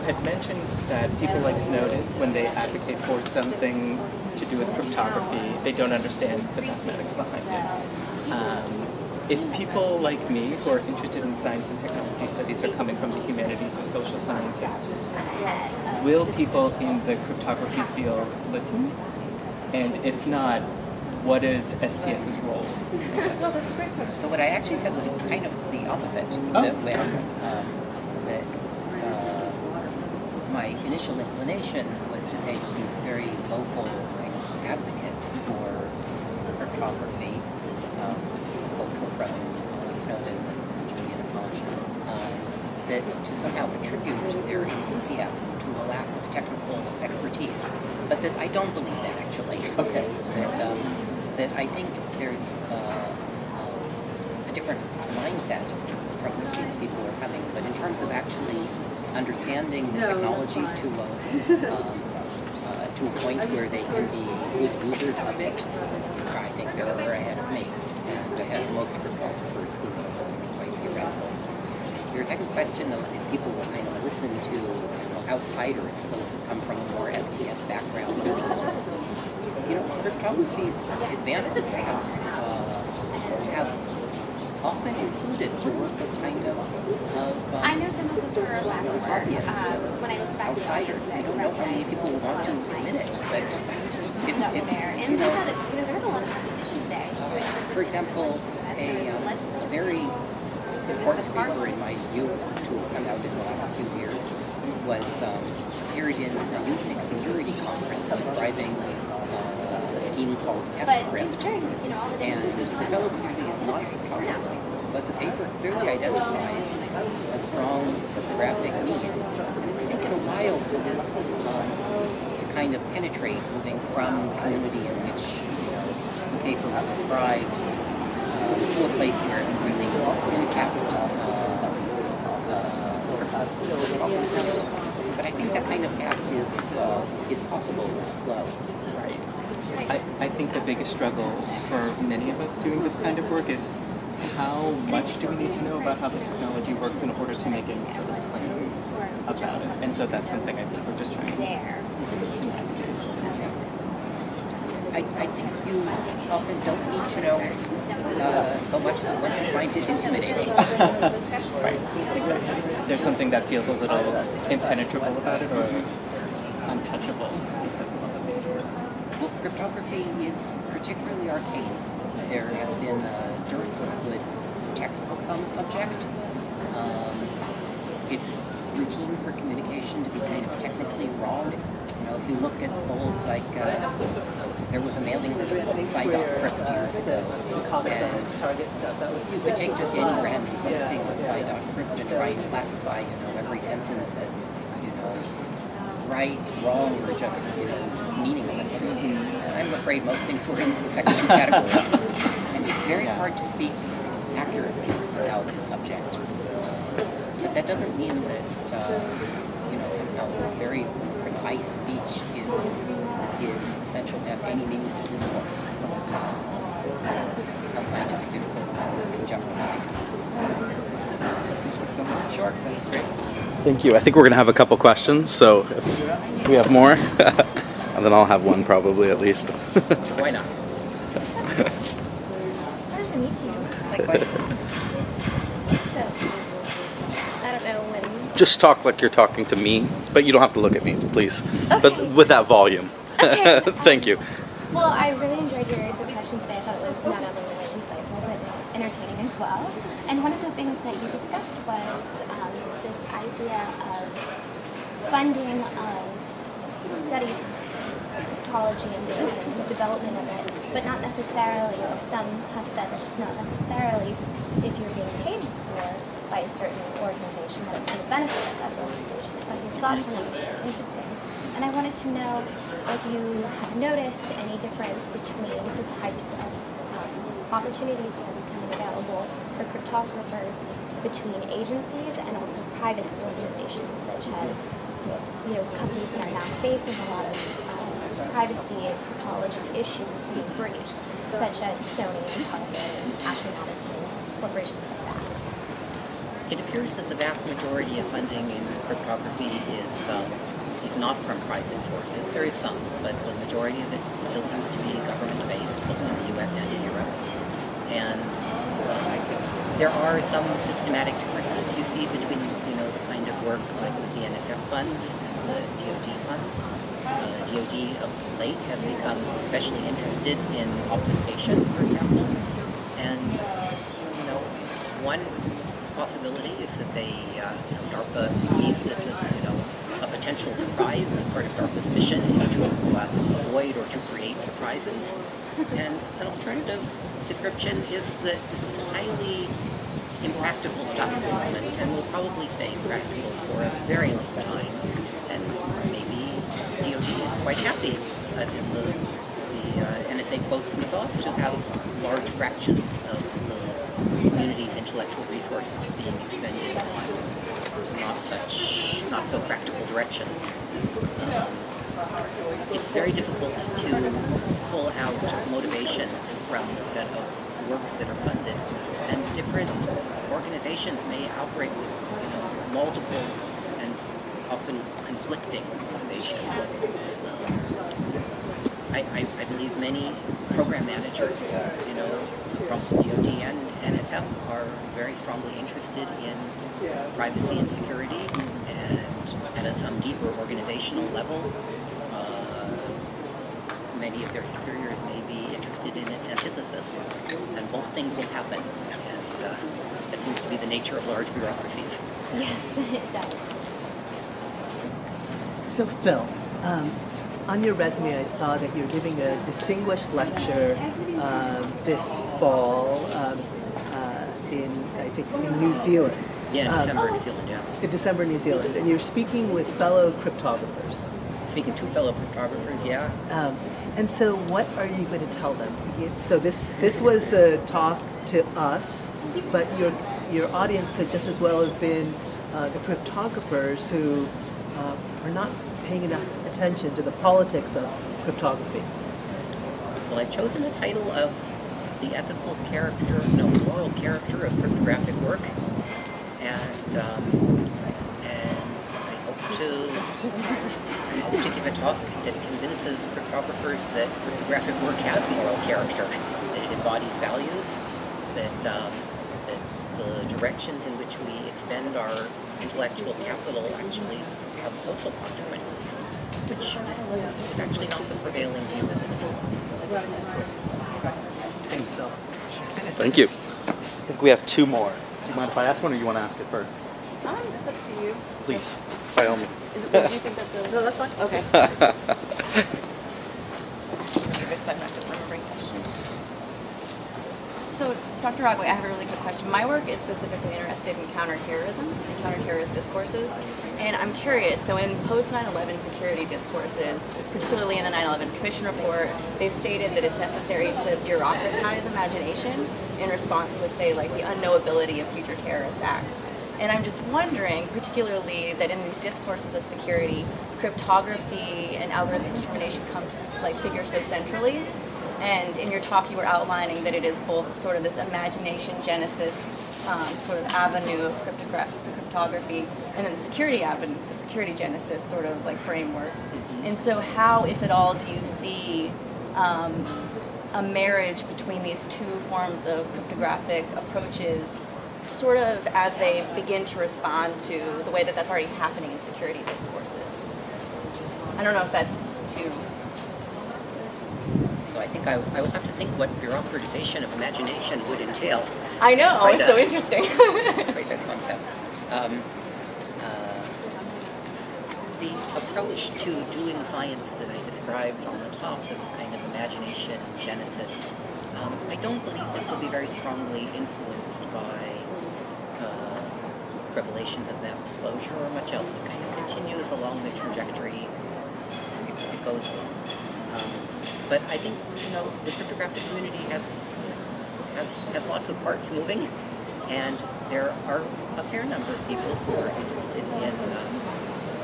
had mentioned that people like Snowden, when they advocate for something to do with cryptography, they don't understand the mathematics behind it. If people like me who are interested in science and technology studies are coming from the humanities or social sciences, will people in the cryptography field listen? And if not, what is STS's role? So what I actually said was kind of the opposite. That when my initial inclination was to say that these very local kind of advocates for cryptography, folks were from Snowden and Julian Assange, that to somehow attribute their enthusiasm to a lack of technical expertise. But that I don't believe that, actually. Okay. That I think there's a different mindset from which these people are coming. But in terms of actually understanding the technology to a point where they can be good users of it, I think they're ahead of me and ahead of most cryptographers who are only quite theoretical. Your second question, though, if people will kind of listen to outsiders, those that come from a more STS background, cryptography's advances have often included the work of kind of I know some of them were hobbyists, when I looked back outsiders. I don't know how many people want to admit it, but if there's a lot of competition today. For example, a very important paper in my view to have come out in the last few years was appeared in a Usenet security conference describing a scheme called S-Script. And the fellow clearly is not a cryptographer, but the paper clearly identifies a strong cryptographic need. And it's taken a while for this to kind of penetrate, moving from the community in which the paper was described to a place where it would really impact but I think that kind of path is possible and slow. Right. I think the biggest struggle for many of us doing this kind of work is how much do we need to know about how the technology works in order to make any sort of claims about it. And so that's something I think we're just trying to navigate. I think you often don't need to know so much that once you find it intimidating. Right. Exactly. There's something that feels a little impenetrable about it or untouchable because of all of it. Well, cryptography is particularly arcane. There has been a dearth of good textbooks on the subject. It's routine for communication to be kind of technically wrong. If you look at old, there was a mailing list called Sci.Crypt years ago, and you could take just any random posting on Sci.Crypt and try and classify, every sentence as, right, wrong, or just, meaningless. And I'm afraid most things were in the second two categories. And it's very hard to speak accurately about this subject. But that doesn't mean that, somehow very precise speech is essential to have any meaningful discourse. How scientific discourse works in general. Sure, that's great. Thank you. I think we're going to have a couple questions, so if we have more, and then I'll have one probably at least. Why not? Nice to meet you. Likewise. So, I don't know when... Just talk like you're talking to me, but you don't have to look at me, please. Okay. But with that volume. Okay. Thank you. Well, I really enjoyed your discussion today. I thought it was not only really insightful, but entertaining as well. And one of the things that you discussed was this idea of funding of studies of cryptology and the development of it, but not necessarily, or some have said that it's not necessarily if you're being paid for by a certain organization that it's for the benefit of that organization. I thought your thoughts on that was really interesting. And I wanted to know if you have noticed any difference between the types of opportunities that are becoming available for cryptographers between agencies and also private organizations, such as companies that are now facing a lot of privacy and cryptology issues being breached, such as Sony and Target and Ashley Madison, corporations like that. It appears that the vast majority of funding in cryptography is not from private sources. There is some, but the majority of it still seems to be government-based, both in the US and in Europe. And there are some systematic differences you see between, the kind of work like with the NSF funds and the DoD funds. DoD of late has become especially interested in obfuscation, for example. And, one possibility is that DARPA sees this as, a potential surprise as part of DARPA's mission is to avoid or to create surprises. And an alternative description is that this is highly impractical stuff at the moment and will probably stay impractical for a very long time. And maybe DoD is quite happy, as in the NSA quotes we saw, to have large fractions of the community's intellectual resources being expended on not so practical directions. It's very difficult to pull out motivations from a set of works that are funded, and different organizations may operate with multiple and often conflicting motivations. I believe many program managers, across the DoD and NSF are very strongly interested in privacy and security, and at some deeper organizational level, many of their superiors may be interested in its antithesis, and both things will happen, and that seems to be the nature of large bureaucracies. Yes, it does. So Phil, on your resume I saw that you're giving a distinguished lecture this fall in New Zealand. Yeah, in December, New Zealand, yeah. In December, New Zealand. And you're speaking with fellow cryptographers. Speaking to fellow cryptographers, yeah. And so what are you going to tell them? So this was a talk to us, but your audience could just as well have been the cryptographers who are not paying enough attention to the politics of cryptography. Well, I've chosen the title of the moral character of cryptographic work, and I hope to give a talk that convinces cryptographers that cryptographic work has moral character, that it embodies values, that the directions in which we expend our intellectual capital actually have social consequences, which is actually not the prevailing view of this world. Thanks, Phil. Thank you. I think we have two more. Do you mind if I ask one, or you want to ask it first? It's up to you. Please, by all means. Do you think that's no, that's fine. Okay. I'm not just remembering questions. So, Dr. Rogaway, I have a really quick question. My work is specifically interested in counterterrorism and counterterrorist discourses. And I'm curious, so in post 9/11 security discourses, particularly in the 9/11 Commission report, they've stated that it's necessary to bureaucratize imagination in response to, say, like the unknowability of future terrorist acts. And I'm just wondering, particularly that in these discourses of security, cryptography and algorithmic determination come to figure so centrally. And in your talk, you were outlining that it is both sort of this imagination genesis sort of avenue of cryptography, and then the security avenue, the security genesis sort of framework. And so, how, if at all, do you see a marriage between these two forms of cryptographic approaches, sort of as they begin to respond to the way that that's already happening in security discourses? I don't know if that's too... So I think I would have to think what bureaucratization of imagination would entail. I know, it's so interesting. Quite a concept. The approach to doing science that I described on the top, that was kind of imagination genesis, I don't believe this will be very strongly influenced by revelations of mass disclosure or much else. It kind of continues along the trajectory it goes on. But I think, the cryptographic community has lots of parts moving, and there are a fair number of people who are interested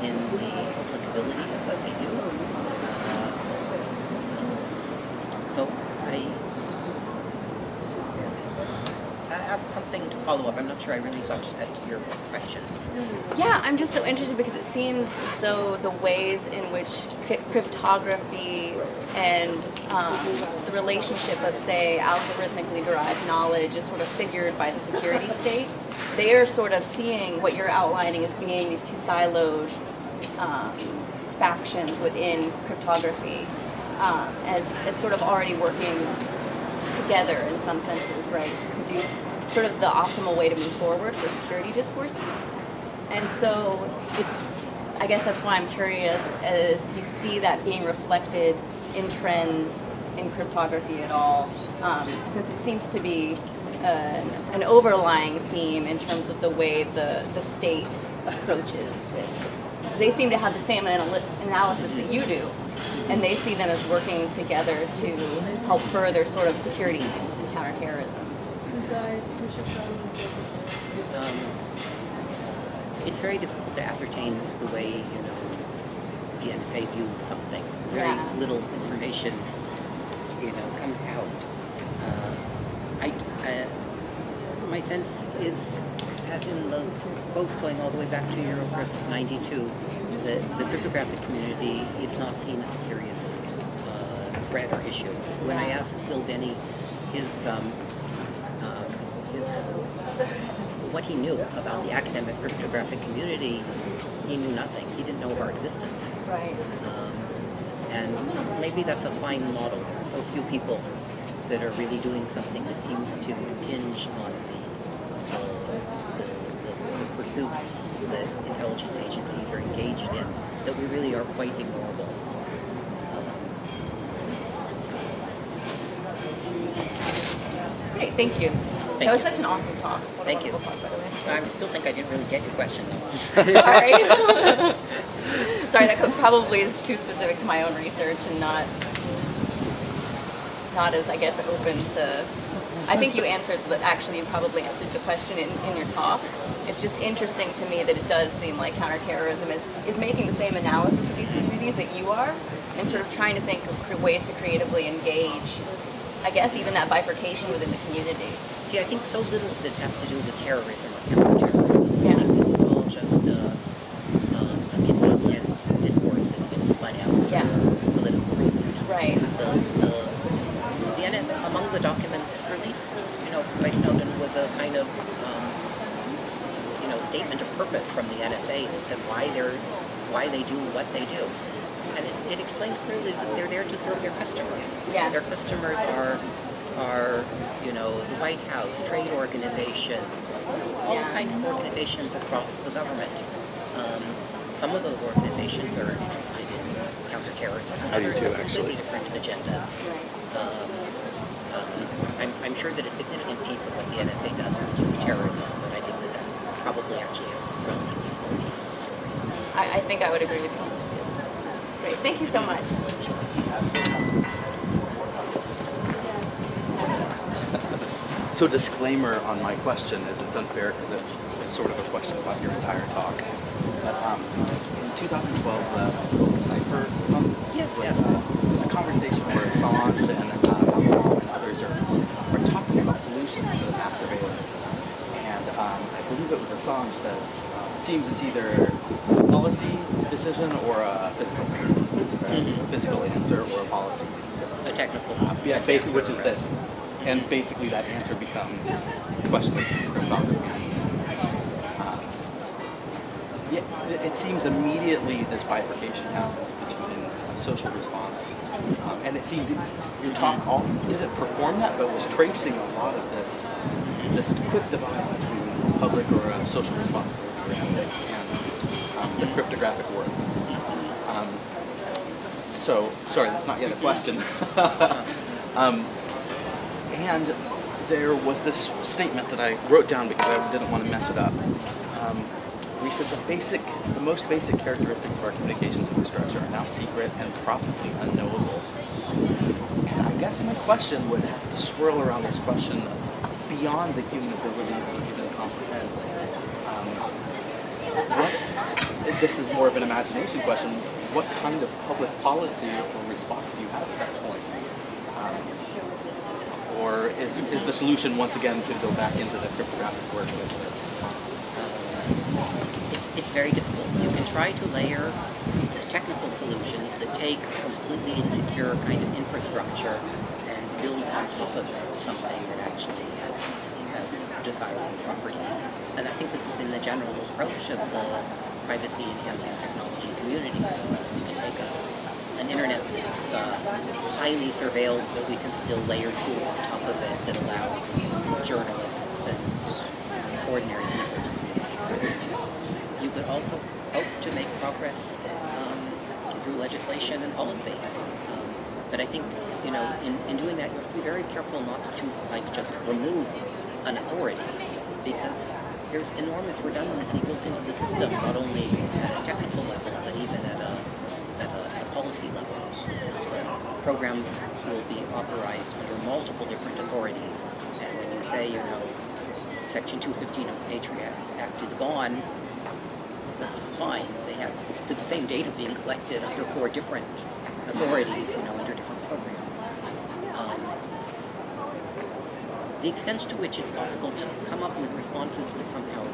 in the applicability of what they do. So I asked something something to follow up. I'm not sure I really got at your question. Yeah, I'm just so interested because it seems as though the ways in which cryptography and the relationship of, say, algorithmically derived knowledge is sort of figured by the security state. They are sort of seeing what you're outlining as being these two siloed factions within cryptography as sort of already working together in some senses, right, to produce sort of the optimal way to move forward for security discourses. And so I guess that's why I'm curious if you see that being reflected in trends in cryptography at all, since it seems to be an overlying theme in terms of the way the state approaches this. They seem to have the same analysis that you do, and they see them as working together to help further sort of security aims and counterterrorism. It's very difficult to ascertain the way, the NSA views something. Very little information, comes out. My sense is, as in the quotes going all the way back to Eurocrypt 92, that the cryptographic community is not seen as a serious threat or issue. When I asked Bill Denny what he knew about the academic cryptographic community, he knew nothing. He didn't know of our existence. Right. And maybe that's a fine model. There are so few people that are really doing something that seems to impinge on the pursuits that intelligence agencies are engaged in, that we really are quite ignorable. Great, thank you. That was such an awesome talk. Thank you. Talk, by the way. I still think I didn't really get your question, though. Sorry. Sorry, that probably is too specific to my own research and not as, I guess, open to... I think you you probably answered the question in your talk. It's just interesting to me that it does seem like counterterrorism is making the same analysis of these communities that you are, and sort of trying to think of ways to creatively engage, I guess, even that bifurcation within the community. See, I think so little of this has to do with terrorism or counterterrorism. Yeah. I think this is all just a convenient discourse that's been spun out for political reasons. Right. Among the documents released, by Snowden was a kind of, statement of purpose from the NSA that said why they do what they do, and it explained clearly that they're there to serve their customers. Yeah. Their customers are the White House, trade organizations, all kinds of organizations across the government. Some of those organizations are interested in counterterrorism. I do too, actually. Completely different agendas. I'm sure that a significant piece of what the NSA does is to do terrorism, but I think that that's probably actually a relatively small piece of the story. I think I would agree with you. Great, thank you so much. So disclaimer on my question is it's unfair because it's sort of a question about your entire talk. But in 2012, the Cypher there's a conversation where Assange and others are talking about solutions to the mass surveillance. And I believe it was Assange says, it seems it's either a policy decision or a physical answer or a policy answer. A technical. Basically, which is this. And basically that answer becomes questioning cryptography. It seems immediately this bifurcation happens between a social response, and it seemed your talk didn't perform that, but was tracing a lot of this quick divide between public or social responsibility and the cryptographic work. So, sorry, that's not yet a question. And there was this statement that I wrote down because I didn't want to mess it up. We said the most basic characteristics of our communications infrastructure are now secret and probably unknowable. And I guess my question would have to swirl around this question beyond the human ability to even comprehend. This is more of an imagination question. What kind of public policy or response do you have at that point? Or is is the solution once again to go back into the cryptographic work? It's very difficult. You can try to layer technical solutions that take completely insecure kind of infrastructure and build on top of it something that actually has desirable properties. And I think this has been the general approach of the privacy-enhancing technology community. You can take an internet that's highly surveilled, but we can still layer tools on top of it that allow journalists and ordinary people to communicate. You could also hope to make progress through legislation and policy. But I think, in doing that, you have to be very careful not to just remove an authority, because there's enormous redundancy built into the system, not only at a technical level, but even at a policy level. Programs will be authorized under multiple different authorities, and when you say, Section 215 of the Patriot Act is gone, that's fine. They have the same data being collected under 4 different authorities, under different programs. The extent to which it's possible to come up with responses that somehow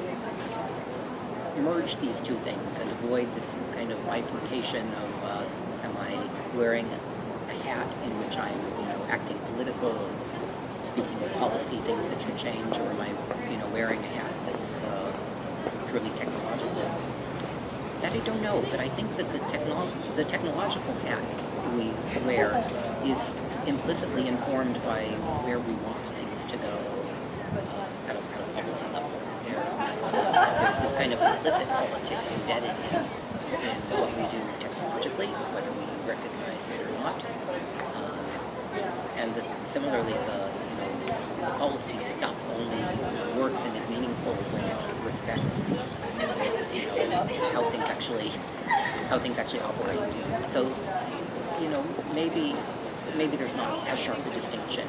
merge these two things and avoid this kind of bifurcation of am I wearing a hat in which I'm acting political and speaking of policy things that should change, or am I wearing a hat that's purely technological? That I don't know, but I think that the technological hat we wear is implicitly informed by where we want things to go at a policy level. There's this kind of implicit politics embedded in what we do technologically, whether we recognize it or not. And similarly, the policy stuff only works and is meaningful when it respects how things actually operate. So, maybe there's not as sharp a distinction